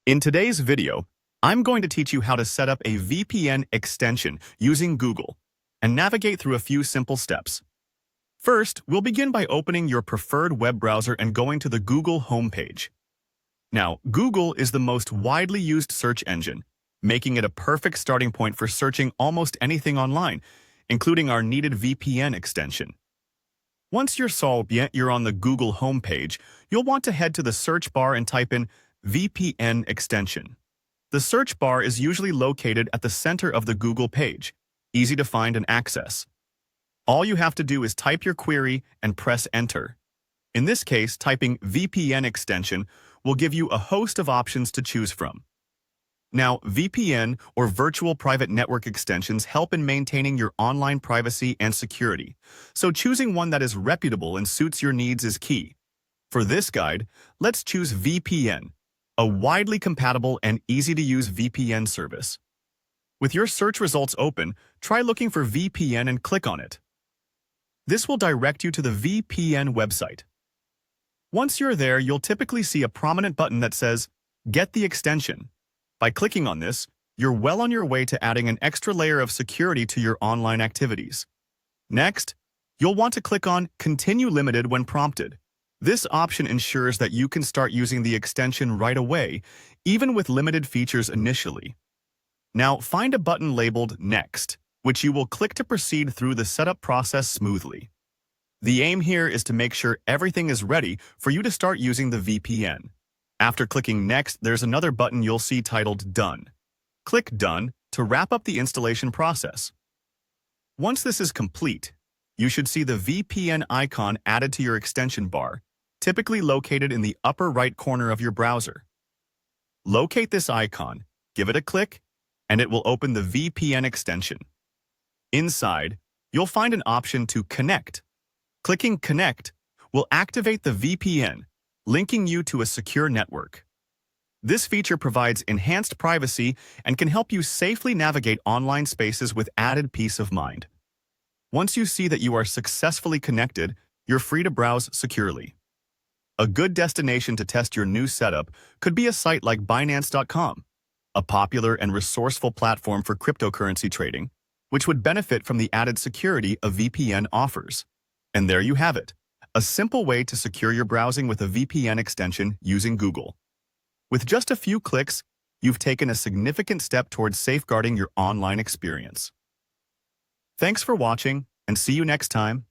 In today's video, I'm going to teach you how to set up a VPN extension using Google and navigate through a few simple steps. First, we'll begin by opening your preferred web browser and going to the Google homepage. Now, Google is the most widely used search engine, making it a perfect starting point for searching almost anything online, including our needed VPN extension. Once you're on the Google homepage, you'll want to head to the search bar and type in VPN extension. The search bar is usually located at the center of the Google page, easy to find and access. All you have to do is type your query and press enter. In this case, typing VPN extension will give you a host of options to choose from. Now, VPN or virtual private network extensions help in maintaining your online privacy and security, so choosing one that is reputable and suits your needs is key. For this guide, let's choose VPN, a widely compatible and easy-to-use VPN service. With your search results open, try looking for VPN and click on it. This will direct you to the VPN website. Once you're there, you'll typically see a prominent button that says, "Get the extension." By clicking on this, you're well on your way to adding an extra layer of security to your online activities. Next, you'll want to click on Continue Limited when prompted. This option ensures that you can start using the extension right away, even with limited features initially. Now, find a button labeled Next, which you will click to proceed through the setup process smoothly. The aim here is to make sure everything is ready for you to start using the VPN. After clicking Next, there's another button you'll see titled Done. Click Done to wrap up the installation process. Once this is complete, you should see the VPN icon added to your extension bar, typically located in the upper right corner of your browser. Locate this icon, give it a click, and it will open the VPN extension. Inside, you'll find an option to connect. Clicking Connect will activate the VPN, linking you to a secure network. This feature provides enhanced privacy and can help you safely navigate online spaces with added peace of mind. Once you see that you are successfully connected, you're free to browse securely. A good destination to test your new setup could be a site like Binance.com, a popular and resourceful platform for cryptocurrency trading, which would benefit from the added security a VPN offers. And there you have it, a simple way to secure your browsing with a VPN extension using Google. With just a few clicks, you've taken a significant step towards safeguarding your online experience. Thanks for watching, and see you next time.